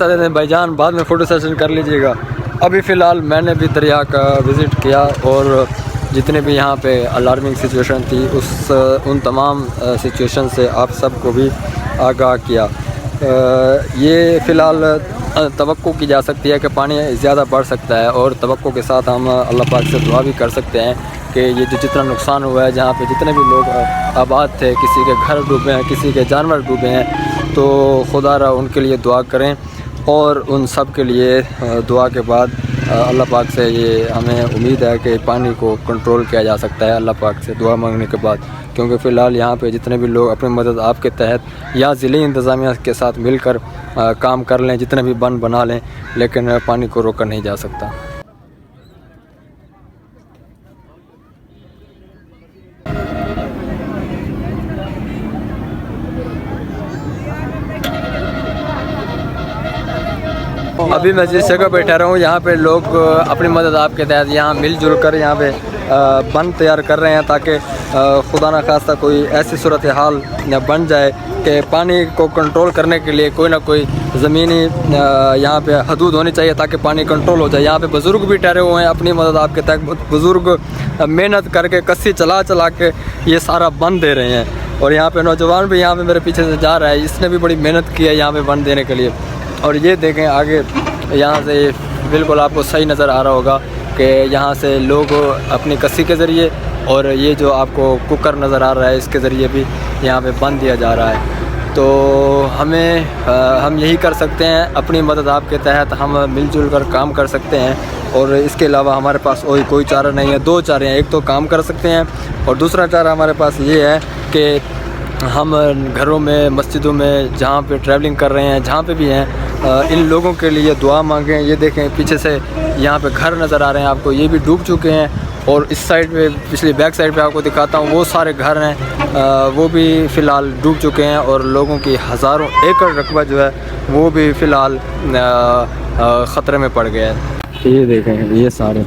भाईजान, बाद में फ़ोटो सेशन कर लीजिएगा। अभी फ़िलहाल मैंने भी दरिया का विज़िट किया और जितने भी यहाँ पे अलार्मिंग सिचुएशन थी उन तमाम सिचुएशन से आप सबको भी आगाह किया। ये फ़िलहाल तवक्को की जा सकती है कि पानी ज़्यादा बढ़ सकता है और तवक्को के साथ हम अल्लाह पाक से दुआ भी कर सकते हैं कि ये जो जितना नुकसान हुआ है, जहाँ पे जितने भी लोग आबाद थे, किसी के घर डूबे हैं, किसी के जानवर डूबे हैं, तो खुदा उनके लिए दुआ करें। और उन सब के लिए दुआ के बाद अल्लाह पाक से ये हमें उम्मीद है कि पानी को कंट्रोल किया जा सकता है अल्लाह पाक से दुआ मांगने के बाद। क्योंकि फ़िलहाल यहाँ पे जितने भी लोग अपनी मदद आपके तहत या ज़िले इंतज़ामिया के साथ मिलकर काम कर लें, जितने भी बंद बना लें, लेकिन पानी को रोका नहीं जा सकता। अभी मैं जिस जगह बैठा रहा हूँ, यहाँ पे लोग अपनी मदद आपके तहत यहाँ मिलजुल कर यहाँ पे बंद तैयार कर रहे हैं, ताकि खुदा न खास्ता कोई ऐसी सूरत हाल बन जाए कि पानी को कंट्रोल करने के लिए कोई ना कोई ज़मीनी यहाँ पे हदूद होनी चाहिए ताकि पानी कंट्रोल हो जाए। यहाँ पे बुज़ुर्ग भी ठहरे हुए हैं अपनी मदद आपके तहत। बुज़ुर्ग मेहनत करके कस्सी चला चला के ये सारा बंद दे रहे हैं। और यहाँ पे नौजवान भी यहाँ पे मेरे पीछे से जा रहा है, इसने भी बड़ी मेहनत की है यहाँ पे बंद देने के लिए। और ये देखें आगे यहाँ से बिल्कुल आपको सही नज़र आ रहा होगा कि यहाँ से लोग अपनी कस्सी के ज़रिए और ये जो आपको कुकर नज़र आ रहा है इसके ज़रिए भी यहाँ पे बंद दिया जा रहा है। तो हम यही कर सकते हैं, अपनी मदद आपके तहत हम मिलजुल कर काम कर सकते हैं। और इसके अलावा हमारे पास और कोई चारा नहीं है। दो चारे हैं, एक तो काम कर सकते हैं और दूसरा चारा हमारे पास ये है कि हम घरों में, मस्जिदों में, जहाँ पे ट्रैवलिंग कर रहे हैं, जहाँ पे भी हैं, इन लोगों के लिए दुआ मांगें। ये देखें पीछे से यहाँ पे घर नज़र आ रहे हैं आपको, ये भी डूब चुके हैं। और इस साइड पे, पिछली बैक साइड पे आपको दिखाता हूँ, वो सारे घर हैं वो भी फ़िलहाल डूब चुके हैं। और लोगों की हज़ारों एकड़ रकबा जो है वो भी फ़िलहाल ख़तरे में पड़ गया है। ये देखें, ये सारे,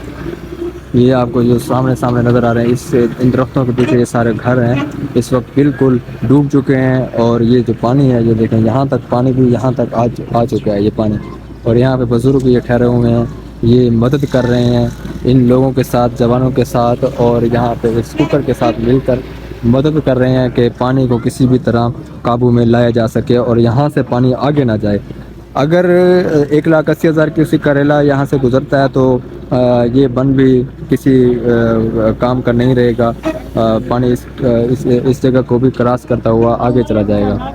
ये आपको जो सामने नज़र आ रहे हैं, इन दरख्तों के पीछे ये सारे घर हैं, इस वक्त बिल्कुल डूब चुके हैं। और ये जो पानी है, ये देखें, यहाँ तक पानी भी यहाँ तक आ चुका है ये पानी। और यहाँ पे बुज़ुर्ग ये ठहरे हुए हैं, ये मदद कर रहे हैं इन लोगों के साथ, जवानों के साथ, और यहाँ पे इस कुकर के साथ मिलकर मदद कर रहे हैं कि पानी को किसी भी तरह काबू में लाया जा सके और यहाँ से पानी आगे ना जाए। अगर 1,80,000 क्यूसेक का रेला यहाँ से गुज़रता है तो ये बंद भी किसी काम का नहीं रहेगा। पानी इस जगह को भी क्रॉस करता हुआ आगे चला जाएगा।